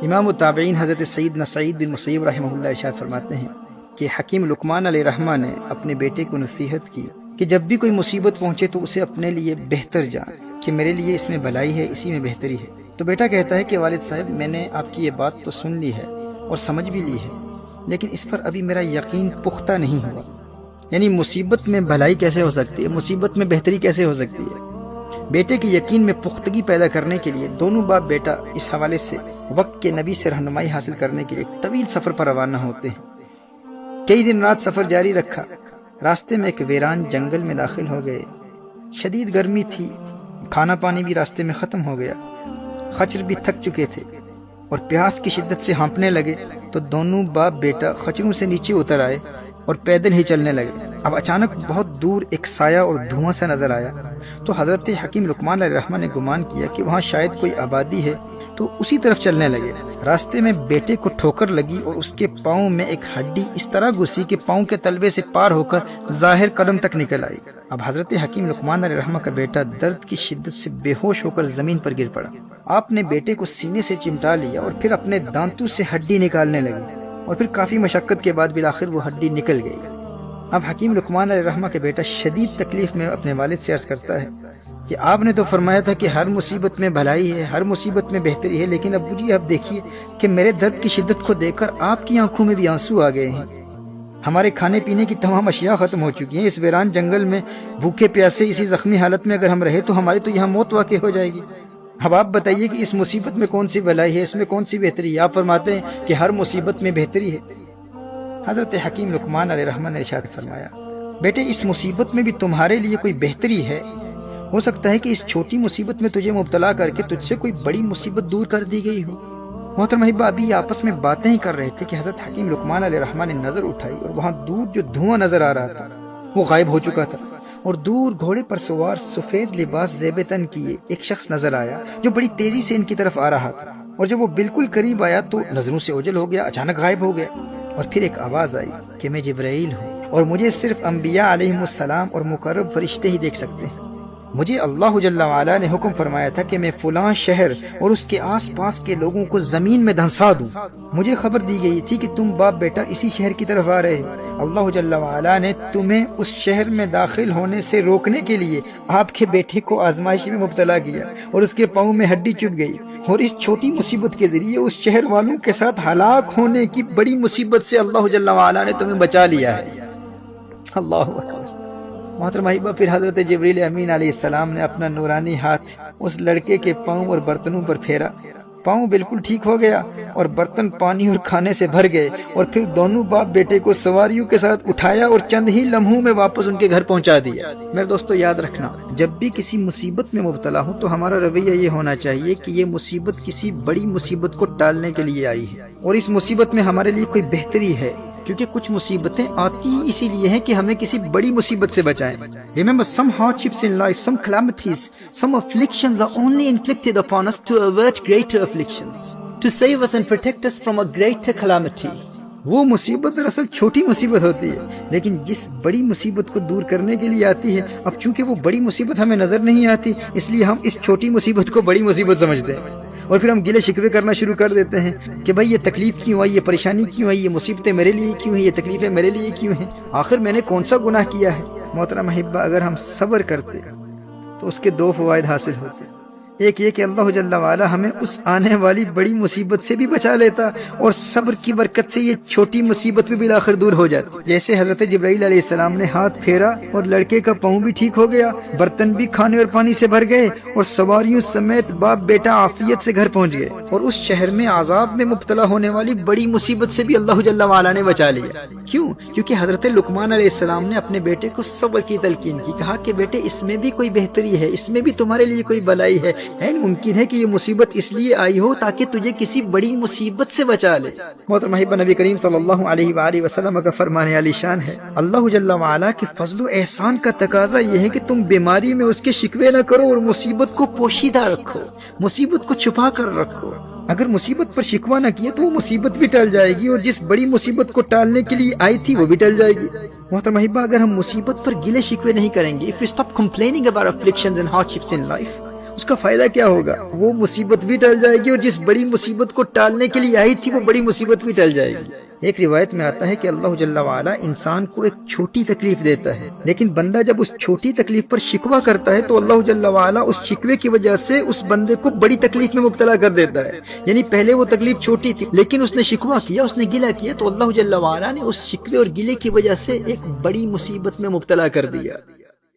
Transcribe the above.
امام التابعین حضرت سیدنا سعید بن مسیب رحمہ اللہ ارشاد فرماتے ہیں کہ حکیم لقمان علیہ الرحمہ نے اپنے بیٹے کو نصیحت کی کہ جب بھی کوئی مصیبت پہنچے تو اسے اپنے لیے بہتر جان کہ میرے لیے اس میں بھلائی ہے، اسی میں بہتری ہے۔ تو بیٹا کہتا ہے کہ والد صاحب میں نے آپ کی یہ بات تو سن لی ہے اور سمجھ بھی لی ہے، لیکن اس پر ابھی میرا یقین پختہ نہیں ہوا، یعنی مصیبت میں بھلائی کیسے ہو سکتی ہے، مصیبت میں بہتری کیسے ہو سکتی ہے۔ بیٹے کے یقین میں پختگی پیدا کرنے کے لیے دونوں باپ بیٹا اس حوالے سے وقت کے نبی سے رہنمائی حاصل کرنے کے لیے ایک طویل سفر پر روانہ ہوتے ہیں۔ کئی دن رات سفر جاری رکھا، راستے میں ایک ویران جنگل میں داخل ہو گئے۔ شدید گرمی تھی، کھانا پانی بھی راستے میں ختم ہو گیا، خچر بھی تھک چکے تھے اور پیاس کی شدت سے ہانپنے لگے۔ تو دونوں باپ بیٹا خچروں سے نیچے اتر آئے اور پیدل ہی چلنے لگے۔ اب اچانک بہت دور ایک سایہ اور دھواں سا نظر آیا، تو حضرت حکیم لقمان علیہ الرحمہ نے گمان کیا کہ وہاں شاید کوئی آبادی ہے، تو اسی طرف چلنے لگے۔ راستے میں بیٹے کو ٹھوکر لگی اور اس کے پاؤں میں ایک ہڈی اس طرح گھسی کہ پاؤں کے تلوے سے پار ہو کر ظاہر قدم تک نکل آئی۔ اب حضرت حکیم لقمان علیہ الرحمہ کا بیٹا درد کی شدت سے بے ہوش ہو کر زمین پر گر پڑا۔ آپ نے بیٹے کو سینے سے چمٹا لیا اور پھر اپنے دانتوں سے ہڈی نکالنے لگے، اور پھر کافی مشقت کے بعد بالآخر وہ ہڈی نکل گئی۔ اب حکیم لقمان علیہ الرحمہ کا بیٹا شدید تکلیف میں اپنے والد سے عرض کرتا ہے کہ آپ نے تو فرمایا تھا کہ ہر مصیبت میں بھلائی ہے، ہر مصیبت میں بہتری ہے، لیکن ابو جی آپ دیکھیے کہ میرے درد کی شدت کو دیکھ کر آپ کی آنکھوں میں بھی آنسو آ گئے ہیں۔ ہمارے کھانے پینے کی تمام اشیاء ختم ہو چکی ہیں، اس ویران جنگل میں بھوکے پیاسے اسی زخمی حالت میں اگر ہم رہے تو ہماری تو یہاں موت واقع ہو جائے گی۔ اب آپ بتائیے کہ اس مصیبت میں کون سی بھلائی ہے، اس میں کون سی بہتری ہے؟ آپ فرماتے ہیں کہ ہر مصیبت میں بہتری ہے۔ حضرت حکیم لقمان علیہ الرحمہ نے ارشاد فرمایا، بیٹے اس مصیبت میں بھی تمہارے لیے کوئی بہتری ہے۔ ہو سکتا ہے کہ اس چھوٹی مصیبت میں تجھے مبتلا کر کے تجھ سے کوئی بڑی مصیبت دور کر دی گئی ہو۔ محترم احبہ، ابھی آپس میں باتیں ہی کر رہے تھے کہ حضرت حکیم لقمان علیہ الرحمہ نے نظر اٹھائی اور وہاں دور جو دھواں نظر آ رہا تھا وہ غائب ہو چکا تھا، اور دور گھوڑے پر سوار سفید لباس زیب تن کیے ایک شخص نظر آیا جو بڑی تیزی سے ان کی طرف آ رہا تھا، اور جب وہ بالکل قریب آیا تو نظروں سے اوجھل ہو گیا، اچانک غائب ہو گیا۔ اور پھر ایک آواز آئی کہ میں جبرائیل ہوں اور مجھے صرف انبیاء علیہم السلام اور مقرب فرشتے ہی دیکھ سکتے ہیں۔ مجھے اللہ جل وعلا نے حکم فرمایا تھا کہ میں فلاں شہر اور اس کے آس پاس کے لوگوں کو زمین میں دھنسا دوں۔ مجھے خبر دی گئی تھی کہ تم باپ بیٹا اسی شہر کی طرف آ رہے ہو۔ اللہ جل وعلا نے تمہیں اس شہر میں داخل ہونے سے روکنے کے لیے آپ کے بیٹے کو آزمائش میں مبتلا کیا اور اس کے پاؤں میں ہڈی چبھ گئی، اور اس چھوٹی مصیبت کے ذریعے اس شہر والوں کے ساتھ ہلاک ہونے کی بڑی مصیبت سے اللہ جل وعلا نے تمہیں بچا لیا ہے۔ اللہ اکبر۔ محترم احبہ، پھر حضرت جبریل امین علیہ السلام نے اپنا نورانی ہاتھ اس لڑکے کے پاؤں اور برتنوں پر پھیرا، پاؤں بالکل ٹھیک ہو گیا اور برتن پانی اور کھانے سے بھر گئے، اور پھر دونوں باپ بیٹے کو سواریوں کے ساتھ اٹھایا اور چند ہی لمحوں میں واپس ان کے گھر پہنچا دیا۔ میرے دوستو یاد رکھنا، جب بھی کسی مصیبت میں مبتلا ہو تو ہمارا رویہ یہ ہونا چاہیے کہ یہ مصیبت کسی بڑی مصیبت کو ٹالنے کے لیے آئی ہے، اور اس مصیبت میں ہمارے لیے کوئی بہتری ہے، کیونکہ کچھ مصیبتیں آتی اسی لیے ہیں کہ ہمیں کسی بڑی مصیبت سے بچائیں۔ Remember, some hardships in life, some calamities, some afflictions are only inflicted upon us to avert greater afflictions, to save us and protect us from a greater calamity. وہ مصیبت دراصل چھوٹی مصیبت ہوتی ہے، لیکن جس بڑی مصیبت کو دور کرنے کے لیے آتی ہے، اب چونکہ وہ بڑی مصیبت ہمیں نظر نہیں آتی، اس لیے ہم اس چھوٹی مصیبت کو بڑی مصیبت سمجھتے ہیں، اور پھر ہم گلے شکوے کرنا شروع کر دیتے ہیں کہ بھائی یہ تکلیف کیوں آئی، یہ پریشانی کیوں آئی، یہ مصیبتیں میرے لیے کیوں ہیں، یہ تکلیفیں میرے لیے کیوں ہیں، آخر میں نے کون سا گناہ کیا ہے۔ محترم احبہ، اگر ہم صبر کرتے تو اس کے دو فوائد حاصل ہوتے۔ ایک یہ کہ اللہ جل وعلا ہمیں اس آنے والی بڑی مصیبت سے بھی بچا لیتا، اور صبر کی برکت سے یہ چھوٹی مصیبت بھی بالآخر دور ہو جاتی۔ جیسے حضرت جبرائیل علیہ السلام نے ہاتھ پھیرا اور لڑکے کا پاؤں بھی ٹھیک ہو گیا، برتن بھی کھانے اور پانی سے بھر گئے، اور سواریوں سمیت باپ بیٹا عافیت سے گھر پہنچ گئے، اور اس شہر میں عذاب میں مبتلا ہونے والی بڑی مصیبت سے بھی اللہ جل وعلا نے بچا لیا۔ کیوں؟ کیونکہ حضرت لقمان علیہ السلام نے اپنے بیٹے کو صبر کی تلقین کی، کہا کہ بیٹے اس میں بھی کوئی بہتری ہے، اس میں بھی تمہارے لیے کوئی بھلائی ہے، ممکن ہے کہ یہ مصیبت اس لیے آئی ہو تاکہ تجھے کسی بڑی مصیبت سے بچا لے۔ محترم احبہ، نبی کریم صلی اللہ علیہ وآلہ وسلم کا فرمان عالی شان ہے، اللہ جل وعلا کے فضل و احسان کا تقاضا یہ ہے کہ تم بیماری میں اس کے شکوے نہ کرو اور مصیبت کو پوشیدہ رکھو، مصیبت کو چھپا کر رکھو۔ اگر مصیبت پر شکوہ نہ کیا تو وہ مصیبت بھی ٹل جائے گی، اور جس بڑی مصیبت کو ٹالنے کے لیے آئی تھی وہ بھی ٹل جائے گی۔ محترم احبہ، اگر ہم مصیبت پر گلے شکوے نہیں کریں گے، if we stop complaining about afflictions and hardships in life, اس کا فائدہ کیا ہوگا؟ وہ مصیبت بھی ٹل جائے گی، اور جس بڑی مصیبت کو ٹالنے کے لیے آئی تھی وہ بڑی مصیبت بھی ٹل جائے گی۔ ایک روایت میں آتا ہے کہ اللہ جل وعلا انسان کو ایک چھوٹی تکلیف دیتا ہے، لیکن بندہ جب اس چھوٹی تکلیف پر شکوہ کرتا ہے تو اللہ جل وعلا اس شکوے کی وجہ سے اس بندے کو بڑی تکلیف میں مبتلا کر دیتا ہے۔ یعنی پہلے وہ تکلیف چھوٹی تھی، لیکن اس نے شکوہ کیا، اس نے گلہ کیا، تو اللہ جل وعلا نے اس شکوے اور گلے کی وجہ سے ایک بڑی مصیبت میں مبتلا کر دیا۔